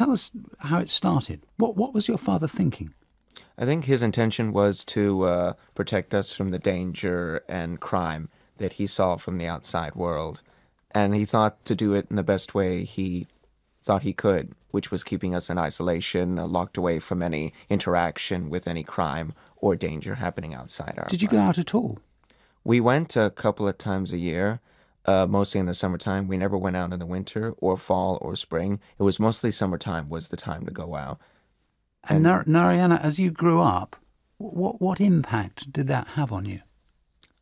Tell us how it started. What was your father thinking? I think his intention was to protect us from the danger and crime that he saw from the outside world. And he thought to do it in the best way he thought he could, which was keeping us in isolation, locked away from any interaction with any crime or danger happening outside our Did you go out at all? We went a couple of times a year, mostly in the summertime. We never went out in the winter or fall or spring. It was mostly summertime was the time to go out. And Narayana, as you grew up, what impact did that have on you?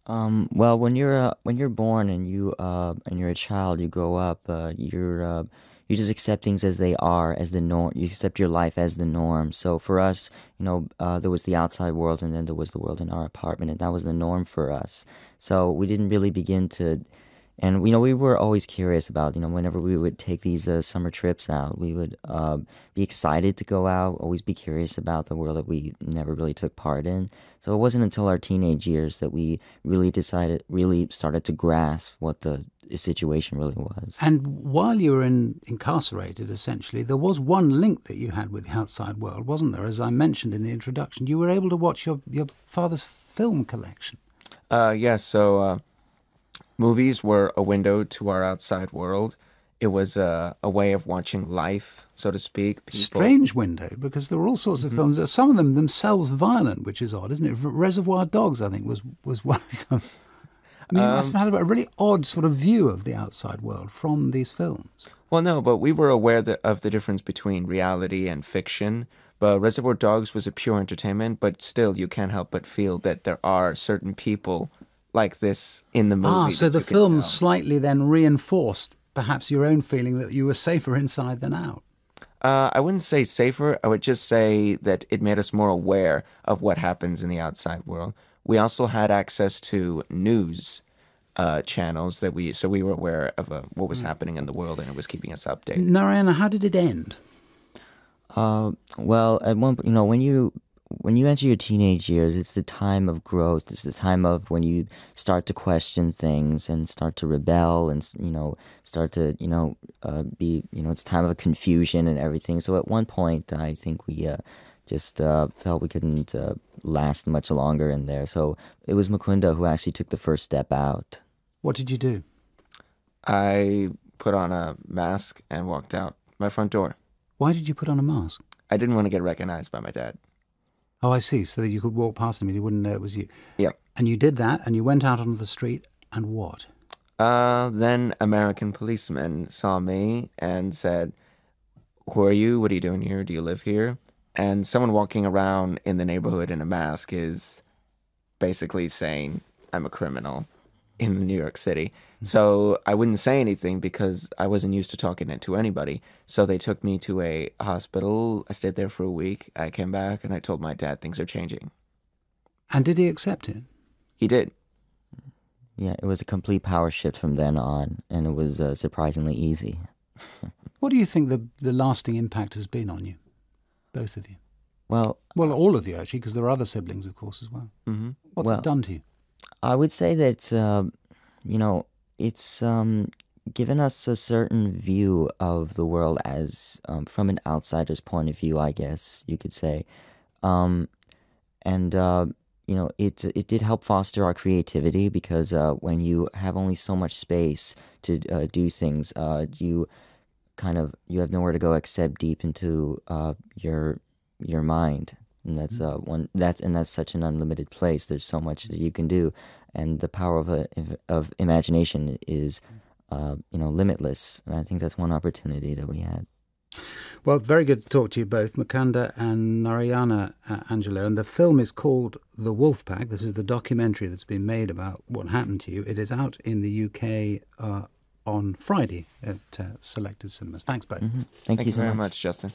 Well, when you're born and you're a child, you grow up. You just accept things as they are, as the norm. You accept your life as the norm. So for us, there was the outside world, and then there was the world in our apartment, and that was the norm for us. So we didn't really begin to. And, we were always curious about, whenever we would take these summer trips out, we would be excited to go out, always be curious about the world that we never really took part in. So it wasn't until our teenage years that we really started to grasp what the situation really was. And while you were incarcerated, essentially, there was one link that you had with the outside world, wasn't there? As I mentioned in the introduction, you were able to watch your father's film collection. Yes, so... movies were a window to our outside world. It was a way of watching life, so to speak. People. Strange window, because there were all sorts of films, some of them themselves violent, which is odd, isn't it? Reservoir Dogs, I think, was one of them. I mean, you must have had a really odd sort of view of the outside world from these films. Well, no, but we were aware of the difference between reality and fiction. But Reservoir Dogs was a pure entertainment, but still you can't help but feel that there are certain people like this in the movie. So the film slightly then reinforced perhaps your own feeling that you were safer inside than out. I wouldn't say safer. I would just say that it made us more aware of what happens in the outside world. We also had access to news channels so we were aware of what was happening in the world, and it was keeping us updated. Narayana, how did it end? Well, at one point, when you enter your teenage years, it's the time of growth. It's the time of when you start to question things and start to rebel and, start to, be, it's time of confusion and everything. So at one point, I think we just felt we couldn't last much longer in there. So it was Mukunda who actually took the first step out. What did you do? I put on a mask and walked out my front door. Why did you put on a mask? I didn't want to get recognized by my dad. Oh, I see. So that you could walk past him and he wouldn't know it was you. Yeah. And you did that, and you went out onto the street, and what? Then American policemen saw me and said, "Who are you? What are you doing here? Do you live here?" And someone walking around in the neighborhood in a mask is basically saying, "I'm a criminal in New York City." So I wouldn't say anything because I wasn't used to talking to anybody. So they took me to a hospital. I stayed there for a week. I came back and I told my dad things are changing. And did he accept it? He did. Yeah, it was a complete power shift from then on, and it was surprisingly easy. What do you think the lasting impact has been on you, both of you? Well, all of you, actually, because there are other siblings, of course, as well. Mm-hmm. What's it done to you? I would say that, it's given us a certain view of the world as from an outsider's point of view, I guess you could say. It did help foster our creativity because when you have only so much space to do things, you have nowhere to go except deep into your mind. And that's such an unlimited place. There's so much that you can do, and the power of imagination is, limitless. And I think that's one opportunity that we had. Well, very good to talk to you both, Mukunda and Narayana Angulo. And the film is called The Wolfpack. This is the documentary that's been made about what happened to you. It is out in the UK on Friday at selected cinemas. Thanks both. Mm-hmm. Thank you so very much, Justin.